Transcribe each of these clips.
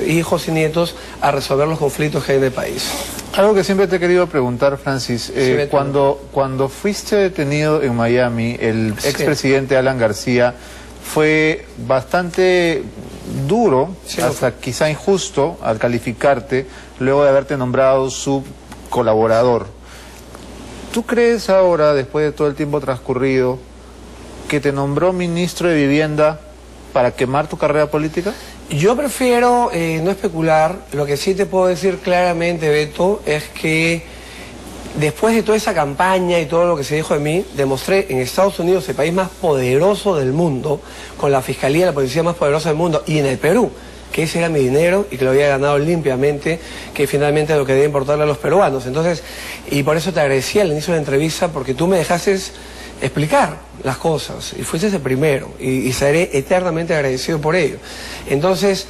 hijos y nietos a resolver los conflictos que hay en el país. Algo que siempre te he querido preguntar, Francis, cuando fuiste detenido en Miami, el expresidente Alan García fue bastante duro, hasta quizá injusto, al calificarte, luego de haberte nombrado su colaborador. ¿Tú crees ahora, después de todo el tiempo transcurrido, que te nombró ministro de Vivienda para quemar tu carrera política? Yo prefiero no especular. Lo que sí te puedo decir claramente, Beto, es que después de toda esa campaña y todo lo que se dijo de mí, demostré en Estados Unidos, el país más poderoso del mundo, con la fiscalía, la policía más poderosa del mundo, y en el Perú, que ese era mi dinero y que lo había ganado limpiamente, que finalmente es lo que debe importarle a los peruanos. Entonces, y por eso te agradecí al inicio de la entrevista, porque tú me dejaste explicar las cosas, y fuiste el primero, y seré eternamente agradecido por ello. Entonces,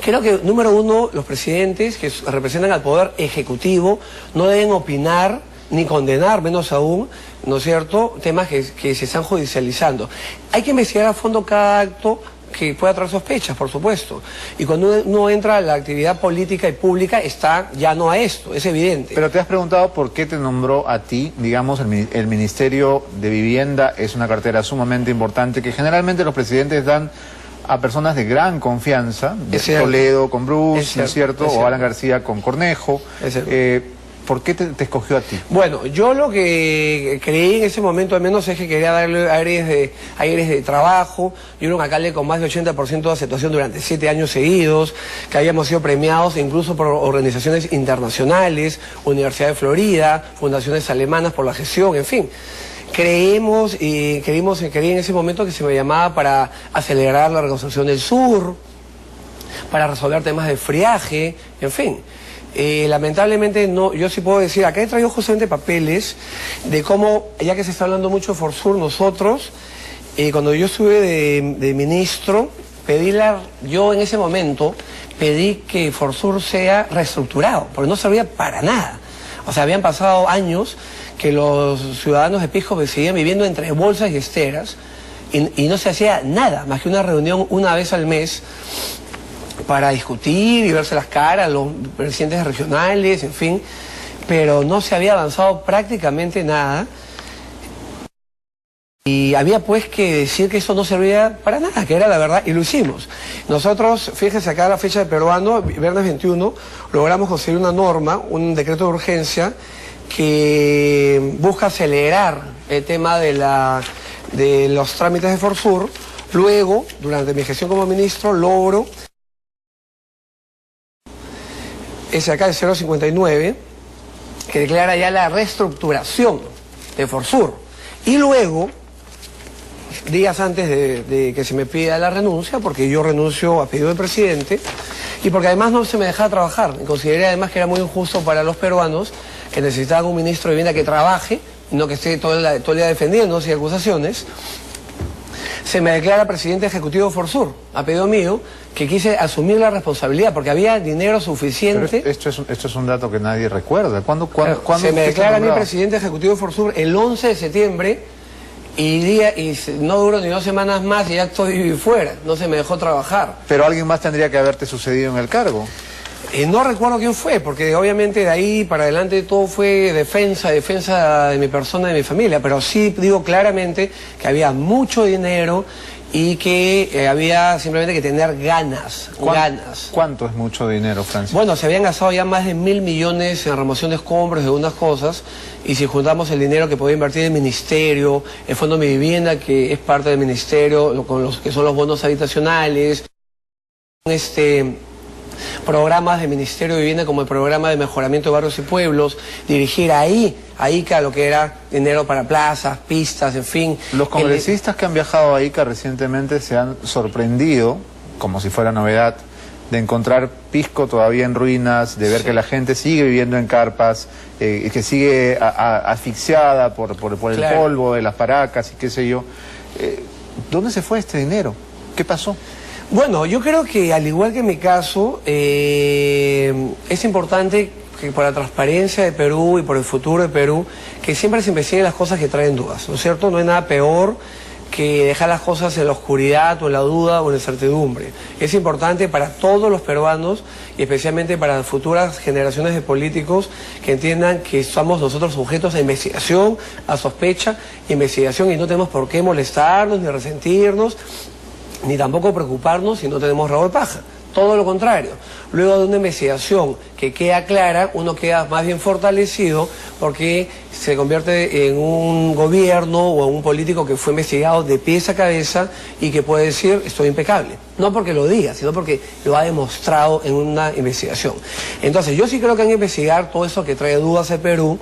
creo que, número uno, los presidentes que representan al poder ejecutivo no deben opinar ni condenar, menos aún, ¿no es cierto?, temas que se están judicializando. Hay que investigar a fondo cada acto que pueda traer sospechas, por supuesto. Y cuando uno entra a la actividad política y pública, está ya no a esto, es evidente. Pero te has preguntado por qué te nombró a ti. Digamos, el Ministerio de Vivienda es una cartera sumamente importante que generalmente los presidentes dan a personas de gran confianza, de Toledo con Bruce, ¿no es cierto? O Alan García con Cornejo. ¿Por qué te escogió a ti? Bueno, yo lo que creí en ese momento al menos es que quería darle aires de trabajo. Yo era un alcalde con más de 80% de aceptación durante 7 años seguidos, que habíamos sido premiados incluso por organizaciones internacionales, Universidad de Florida, fundaciones alemanas por la gestión, en fin. Creí en ese momento que se me llamaba para acelerar la reconstrucción del sur, para resolver temas de friaje, en fin. Lamentablemente no, yo sí puedo decir, acá he traído justamente papeles de cómo, ya que se está hablando mucho de Forsur, nosotros, cuando yo estuve de ministro, yo en ese momento pedí que Forsur sea reestructurado, porque no servía para nada. O sea, habían pasado años que los ciudadanos de Pisco seguían viviendo entre bolsas y esteras y no se hacía nada, más que una reunión una vez al mes para discutir y verse las caras, los presidentes regionales, en fin, pero no se había avanzado prácticamente nada. Y había pues que decir que eso no servía para nada, que era la verdad, y lo hicimos. Nosotros, fíjense acá la fecha de peruano, viernes 21, logramos conseguir una norma, un decreto de urgencia, que busca acelerar el tema de los trámites de Forsur. Luego, durante mi gestión como ministro, logro ese acá, el 059, que declara ya la reestructuración de Forsur. Y luego, días antes de que se me pida la renuncia, porque yo renuncio a pedido del presidente, y porque además no se me dejaba trabajar. Y consideré además que era muy injusto para los peruanos, que necesitaban un ministro de Vivienda que trabaje, no que esté todo el día defendiendo sin acusaciones. Se me declara presidente ejecutivo de Forsur, a pedido mío, que quise asumir la responsabilidad, porque había dinero suficiente. Pero esto es un dato que nadie recuerda. ¿Cuándo se me declara a mí presidente ejecutivo de Forsur el 11 de septiembre, y no duró ni 2 semanas más y ya estoy fuera, no se me dejó trabajar. Pero alguien más tendría que haberte sucedido en el cargo. No recuerdo quién fue, porque obviamente de ahí para adelante todo fue defensa de mi persona y de mi familia, pero sí digo claramente que había mucho dinero y que había simplemente que tener ganas. ¿Cuánto es mucho dinero, Francis? Bueno, se habían gastado ya más de 1.000 millones en remoción de escombros, de algunas cosas, y si juntamos el dinero que podía invertir el ministerio, el Fondo de Mi Vivienda, que es parte del ministerio, con los que son los bonos habitacionales, programas del Ministerio de Vivienda como el programa de mejoramiento de barrios y pueblos, dirigir ahí a lo que era dinero para plazas, pistas, en fin. Los congresistas que han viajado a Ica recientemente se han sorprendido, como si fuera novedad, de encontrar Pisco todavía en ruinas, de ver que la gente sigue viviendo en carpas, que sigue asfixiada por el polvo de las paracas y qué sé yo. ¿Dónde se fue este dinero? ¿Qué pasó? Bueno, yo creo que al igual que en mi caso, es importante que por la transparencia de Perú y por el futuro de Perú, que siempre se investiguen las cosas que traen dudas, ¿no es cierto? No hay nada peor que dejar las cosas en la oscuridad o en la duda o en la incertidumbre. Es importante para todos los peruanos y especialmente para las futuras generaciones de políticos que entiendan que somos nosotros sujetos a investigación, a sospecha, investigación, y no tenemos por qué molestarnos ni resentirnos, ni tampoco preocuparnos si no tenemos rabo de paja. Todo lo contrario. Luego de una investigación que queda clara, uno queda más bien fortalecido porque se convierte en un gobierno o en un político que fue investigado de pies a cabeza y que puede decir estoy impecable. No porque lo diga, sino porque lo ha demostrado en una investigación. Entonces yo sí creo que hay que investigar todo eso que trae dudas al Perú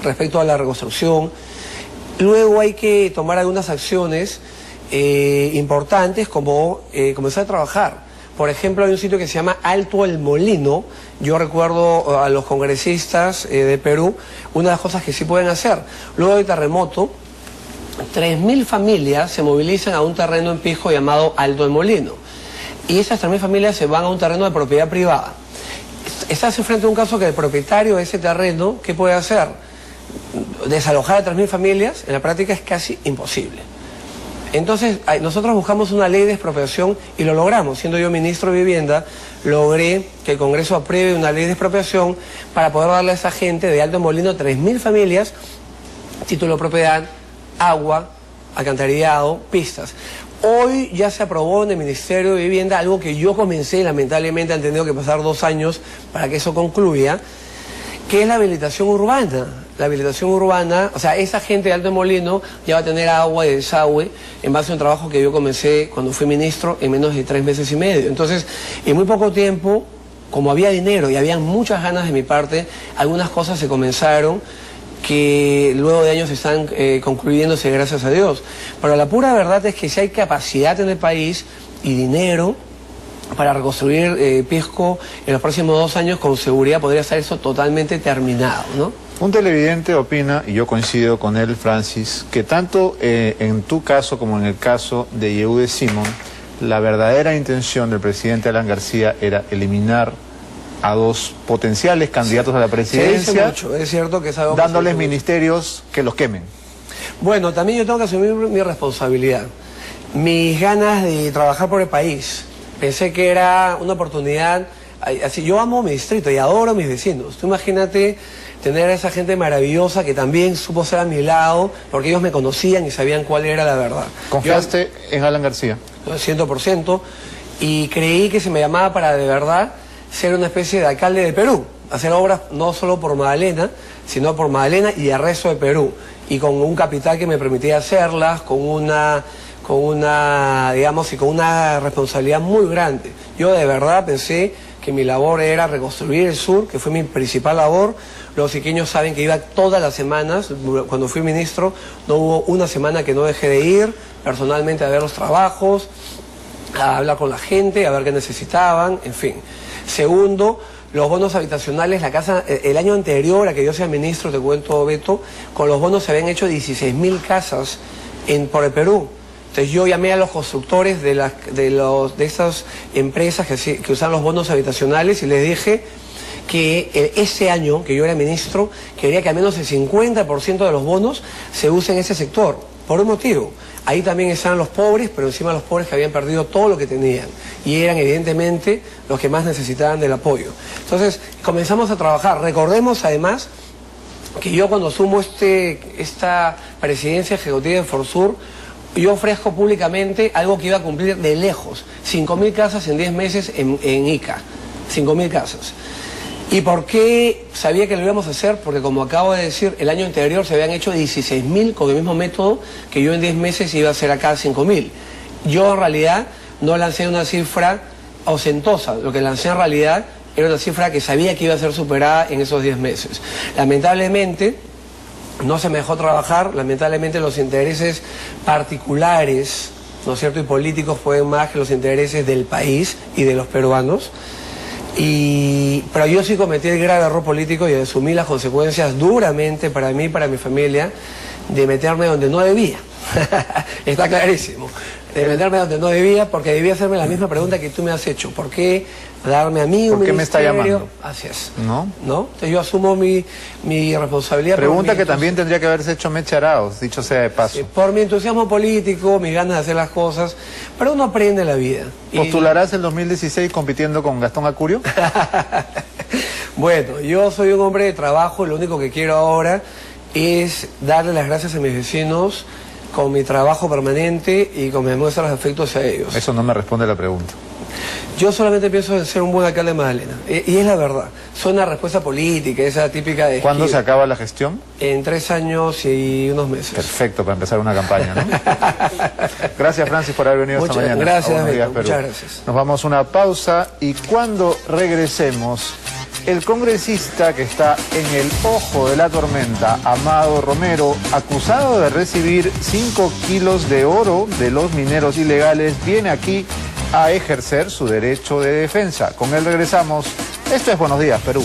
respecto a la reconstrucción. Luego hay que tomar algunas acciones importantes como comenzar a trabajar. Por ejemplo, hay un sitio que se llama Alto el Molino. Yo recuerdo a los congresistas de Perú, una de las cosas que sí pueden hacer. Luego del terremoto, 3.000 familias se movilizan a un terreno en Pisco llamado Alto el Molino. Y esas 3.000 familias se van a un terreno de propiedad privada. Estás enfrente de un caso que el propietario de ese terreno, ¿qué puede hacer? Desalojar a 3.000 familias, en la práctica es casi imposible. Entonces, nosotros buscamos una ley de expropiación y lo logramos. Siendo yo ministro de Vivienda, logré que el Congreso apruebe una ley de expropiación para poder darle a esa gente de Alto Molino, 3.000 familias, título de propiedad, agua, alcantarillado, pistas. Hoy ya se aprobó en el Ministerio de Vivienda algo que yo comencé, lamentablemente han tenido que pasar 2 años para que eso concluya, que es la habilitación urbana. La habilitación urbana, o sea, esa gente de Alto Molino ya va a tener agua y desagüe en base a un trabajo que yo comencé cuando fui ministro en menos de 3 meses y medio. Entonces, en muy poco tiempo, como había dinero y habían muchas ganas de mi parte, algunas cosas se comenzaron que luego de años están concluyéndose, gracias a Dios. Pero la pura verdad es que si hay capacidad en el país y dinero para reconstruir Pisco en los próximos 2 años, con seguridad podría estar eso totalmente terminado, ¿no? Un televidente opina, y yo coincido con él, Francis, que tanto en tu caso como en el caso de Yehude Simón, la verdadera intención del presidente Alan García era eliminar a 2 potenciales candidatos a la presidencia. Se dice mucho, es cierto que es algo dándoles ministerios que los quemen. Bueno, también yo tengo que asumir mi responsabilidad. Mis ganas de trabajar por el país. Pensé que era una oportunidad. Así, yo amo mi distrito y adoro a mis vecinos. Tú imagínate tener a esa gente maravillosa que también supo ser a mi lado, porque ellos me conocían y sabían cuál era la verdad. ¿Confiaste en Alan García? 100%, y creí que se me llamaba para de verdad ser una especie de alcalde de Perú, hacer obras no solo por Magdalena, sino por Magdalena y el resto de Perú, y con un capital que me permitía hacerlas, con una digamos, y con una responsabilidad muy grande. Yo de verdad pensé que mi labor era reconstruir el sur, que fue mi principal labor. Los iqueños saben que iba todas las semanas. Cuando fui ministro no hubo una semana que no dejé de ir personalmente a ver los trabajos, a hablar con la gente, a ver qué necesitaban, en fin. Segundo, los bonos habitacionales, la casa, el año anterior a que yo sea ministro, te cuento, Beto, con los bonos se habían hecho 16.000 casas por el Perú. Entonces yo llamé a los constructores de esas empresas que usan los bonos habitacionales y les dije que ese año que yo era ministro quería que al menos el 50% de los bonos se usen en ese sector, por un motivo. Ahí también estaban los pobres, pero encima los pobres que habían perdido todo lo que tenían y eran evidentemente los que más necesitaban del apoyo. Entonces comenzamos a trabajar. Recordemos además que yo cuando asumo esta presidencia ejecutiva de Forsur, yo ofrezco públicamente algo que iba a cumplir de lejos, 5.000 casas en 10 meses en Ica, 5.000 casas. ¿Y por qué sabía que lo íbamos a hacer? Porque como acabo de decir, el año anterior se habían hecho 16.000 con el mismo método que yo en 10 meses iba a hacer acá 5.000. Yo en realidad no lancé una cifra ostentosa, lo que lancé en realidad era una cifra que sabía que iba a ser superada en esos 10 meses. Lamentablemente no se me dejó trabajar, lamentablemente los intereses particulares, ¿no es cierto?, y políticos pueden más que los intereses del país y de los peruanos. Pero yo sí cometí el grave error político y asumí las consecuencias duramente para mí y para mi familia de meterme donde no debía. Está clarísimo. de meterme donde no debía, porque debía hacerme la misma pregunta que tú me has hecho. ¿Por qué darme a mí un ministerio? ¿Por qué me está llamando? Así es. ¿No? Entonces yo asumo mi responsabilidad. Pregunta que también tendría que haberse hecho Meche Arauz, dicho sea de paso. Sí, por mi entusiasmo político, mis ganas de hacer las cosas, pero uno aprende la vida. ¿Postularás el 2016 compitiendo con Gastón Acurio? Bueno, yo soy un hombre de trabajo, lo único que quiero ahora es darle las gracias a mis vecinos con mi trabajo permanente y con mis muestras de afecto hacia ellos. Eso no me responde la pregunta. Yo solamente pienso en ser un buen alcalde de Magdalena. Y es la verdad. Suena respuesta política, esa típica de... ¿Cuándo se acaba la gestión? En 3 años y unos meses. Perfecto, para empezar una campaña, ¿no? Gracias, Francis, por haber venido esta mañana. Gracias, muchas gracias. Nos vamos a una pausa y cuando regresemos, el congresista que está en el ojo de la tormenta, Amado Romero, acusado de recibir 5 kilos de oro de los mineros ilegales, viene aquí a ejercer su derecho de defensa. Con él regresamos. Esto es Buenos Días, Perú.